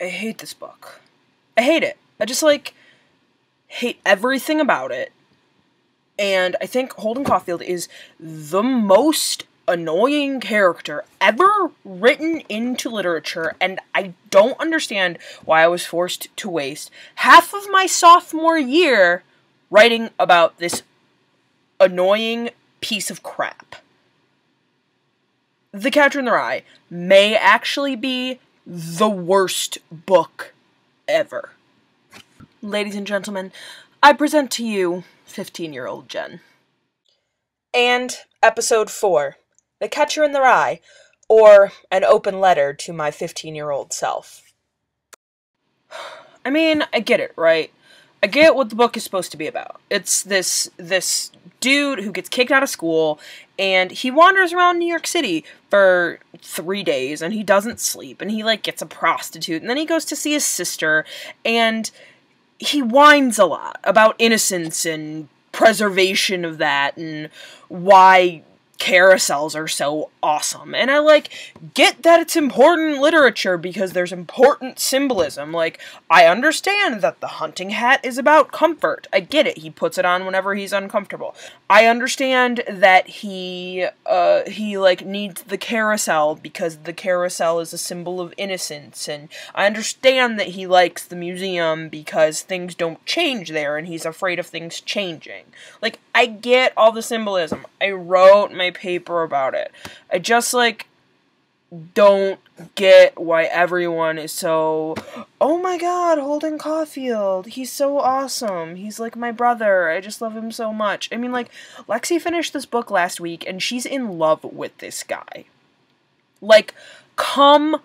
I hate this book. I hate it. I just, like, hate everything about it. And I think Holden Caulfield is the most annoying character ever written into literature, and I don't understand why I was forced to waste half of my sophomore year writing about this annoying piece of crap. The Catcher in the Rye may actually be the worst book ever. Ladies and gentlemen, I present to you 15-year-old Jen. And Episode 4, The Catcher in the Rye, or An Open Letter to My 15-Year-Old Self. I mean, I get it, right? I get what the book is supposed to be about. It's this dude who gets kicked out of school, and he wanders around New York City for 3 days, and he doesn't sleep, and he, like, gets a prostitute, and then he goes to see his sister, and he whines a lot about innocence and preservation of that, and why carousels are so awesome. And I, like, get that it's important literature because there's important symbolism. Like, I understand that the hunting hat is about comfort. I get it. He puts it on whenever he's uncomfortable. I understand that he like, needs the carousel because the carousel is a symbol of innocence. And I understand that he likes the museum because things don't change there and he's afraid of things changing. Like, I get all the symbolism. I wrote my paper about it. I just, like, don't get why everyone is so, oh my god, Holden Caulfield, he's so awesome, he's like my brother, I just love him so much. I mean, like, Lexi finished this book last week, and she's in love with this guy. Like, come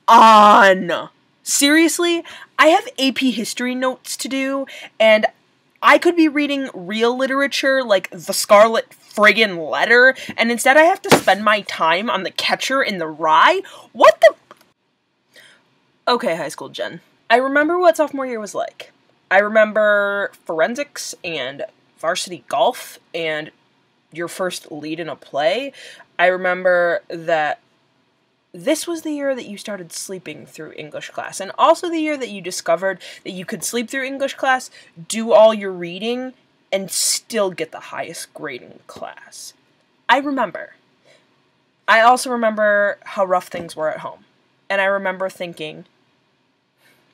on! Seriously, I have AP history notes to do, and I could be reading real literature like The Scarlet friggin' Letter, and instead I have to spend my time on The Catcher in the Rye? What the... Okay, high school Jen. I remember what sophomore year was like. I remember forensics and varsity golf and your first lead in a play. I remember that this was the year that you started sleeping through English class, and also the year that you discovered that you could sleep through English class, do all your reading, and still get the highest grade in class. I remember. I also remember how rough things were at home, and I remember thinking,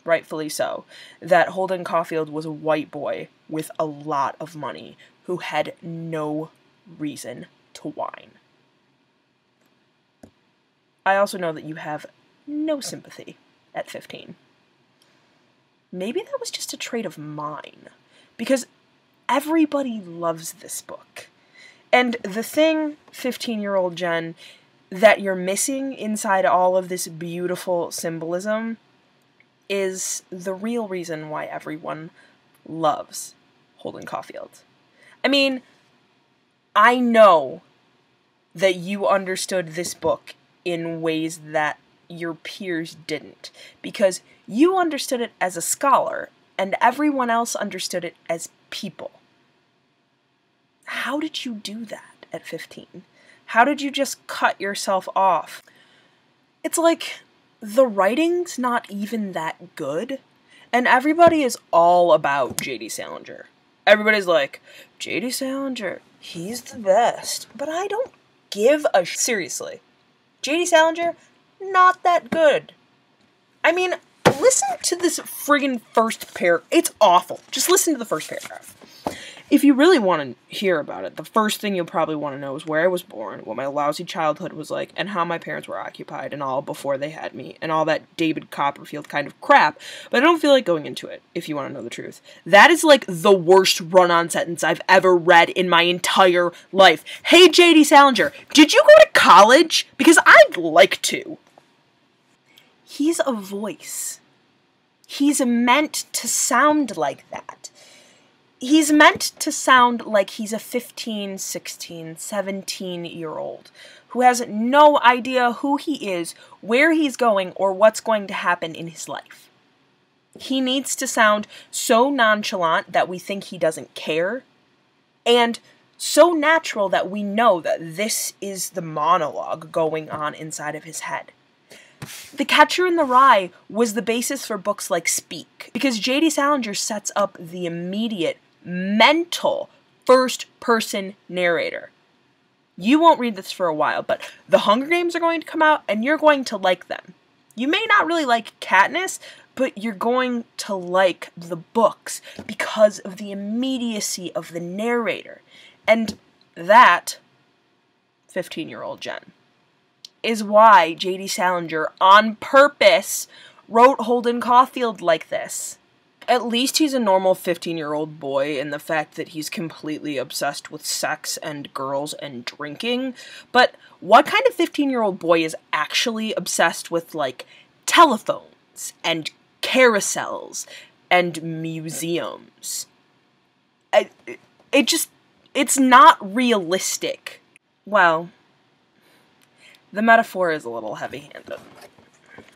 rightfully so, that Holden Caulfield was a white boy with a lot of money who had no reason to whine. I also know that you have no sympathy at 15. Maybe that was just a trait of mine, because everybody loves this book. And the thing, 15-year-old Jen, that you're missing inside all of this beautiful symbolism is the real reason why everyone loves Holden Caulfield. I mean, I know that you understood this book in ways that your peers didn't, because you understood it as a scholar, and everyone else understood it as people. How did you do that at 15? How did you just cut yourself off? It's like, the writing's not even that good, and everybody is all about J.D. Salinger. Everybody's like, J.D. Salinger, he's the best. But I don't give a seriously. J.D. Salinger, not that good. I mean, listen to this friggin' first paragraph. It's awful. Just listen to the first paragraph. If you really want to hear about it, the first thing you'll probably want to know is where I was born, what my lousy childhood was like, and how my parents were occupied and all before they had me, and all that David Copperfield kind of crap, but I don't feel like going into it, if you want to know the truth. That is like the worst run-on sentence I've ever read in my entire life. Hey, J.D. Salinger, did you go to college? Because I'd like to. He's a voice. He's meant to sound like that. He's meant to sound like he's a 15, 16, 17-year-old who has no idea who he is, where he's going, or what's going to happen in his life. He needs to sound so nonchalant that we think he doesn't care, and so natural that we know that this is the monologue going on inside of his head. The Catcher in the Rye was the basis for books like Speak, because J.D. Salinger sets up the immediate, mental, first-person narrator. You won't read this for a while, but The Hunger Games are going to come out, and you're going to like them. You may not really like Katniss, but you're going to like the books because of the immediacy of the narrator. And that, 15-year-old Jen, is why J.D. Salinger, on purpose, wrote Holden Caulfield like this. At least he's a normal 15-year-old boy in the fact that he's completely obsessed with sex and girls and drinking. But what kind of 15-year-old boy is actually obsessed with, like, telephones and carousels and museums? It's not realistic. Well, the metaphor is a little heavy-handed.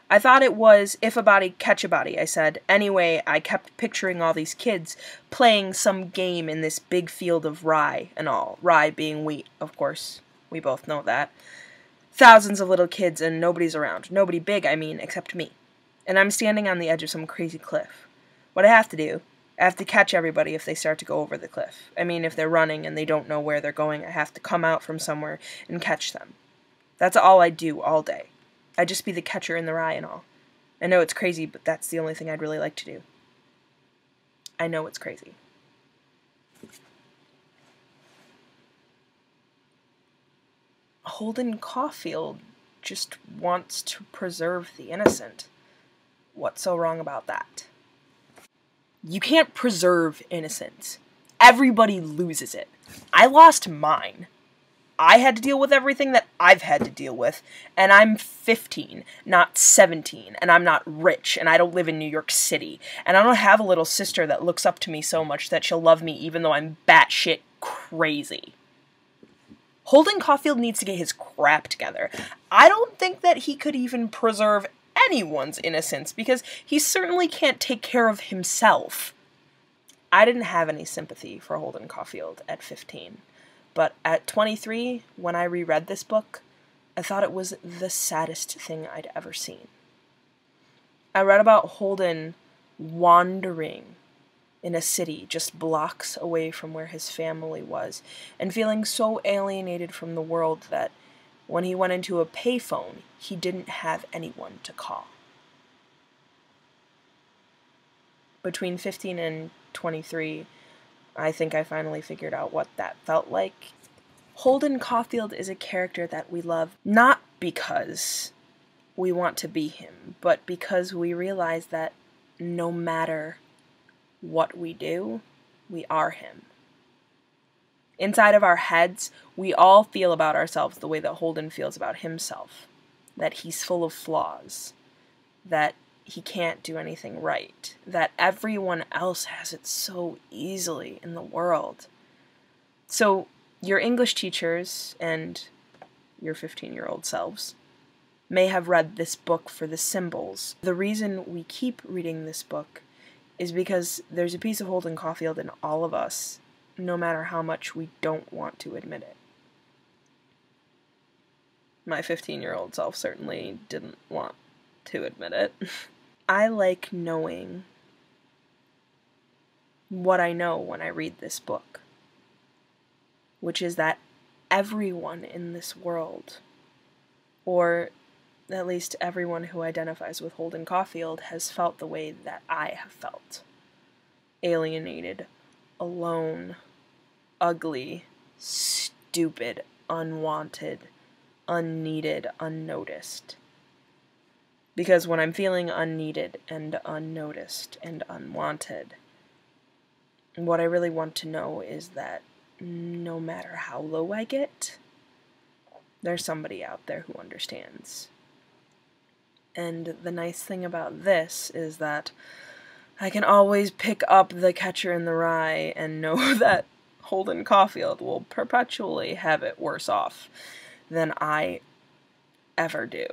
I thought it was if a body, catch a body, I said. Anyway, I kept picturing all these kids playing some game in this big field of rye and all. Rye being wheat, of course. We both know that. Thousands of little kids and nobody's around. Nobody big, I mean, except me. And I'm standing on the edge of some crazy cliff. What I have to do, I have to catch everybody if they start to go over the cliff. I mean, if they're running and they don't know where they're going, I have to come out from somewhere and catch them. That's all I do all day. I'd just be the catcher in the rye and all. I know it's crazy, but that's the only thing I'd really like to do. I know it's crazy. Holden Caulfield just wants to preserve the innocent. What's so wrong about that? You can't preserve innocence. Everybody loses it. I lost mine. I had to deal with everything that I've had to deal with, and I'm 15, not 17, and I'm not rich, and I don't live in New York City, and I don't have a little sister that looks up to me so much that she'll love me even though I'm batshit crazy. Holden Caulfield needs to get his crap together. I don't think that he could even preserve anyone's innocence, because he certainly can't take care of himself. I didn't have any sympathy for Holden Caulfield at 15. But at 23, when I reread this book, I thought it was the saddest thing I'd ever seen. I read about Holden wandering in a city just blocks away from where his family was, and feeling so alienated from the world that when he went into a payphone, he didn't have anyone to call. Between 15 and 23, I think I finally figured out what that felt like. Holden Caulfield is a character that we love not because we want to be him, but because we realize that no matter what we do, we are him. Inside of our heads, we all feel about ourselves the way that Holden feels about himself. That he's full of flaws. That he can't do anything right. That everyone else has it so easily in the world. So, your English teachers and your 15-year-old selves may have read this book for the symbols. The reason we keep reading this book is because there's a piece of Holden Caulfield in all of us, no matter how much we don't want to admit it. My 15-year-old self certainly didn't want to admit it. I like knowing what I know when I read this book, which is that everyone in this world, or at least everyone who identifies with Holden Caulfield, has felt the way that I have felt. Alienated, alone, ugly, stupid, unwanted, unneeded, unnoticed. Because when I'm feeling unneeded and unnoticed and unwanted, what I really want to know is that no matter how low I get, there's somebody out there who understands. And the nice thing about this is that I can always pick up The Catcher in the Rye and know that Holden Caulfield will perpetually have it worse off than I ever do.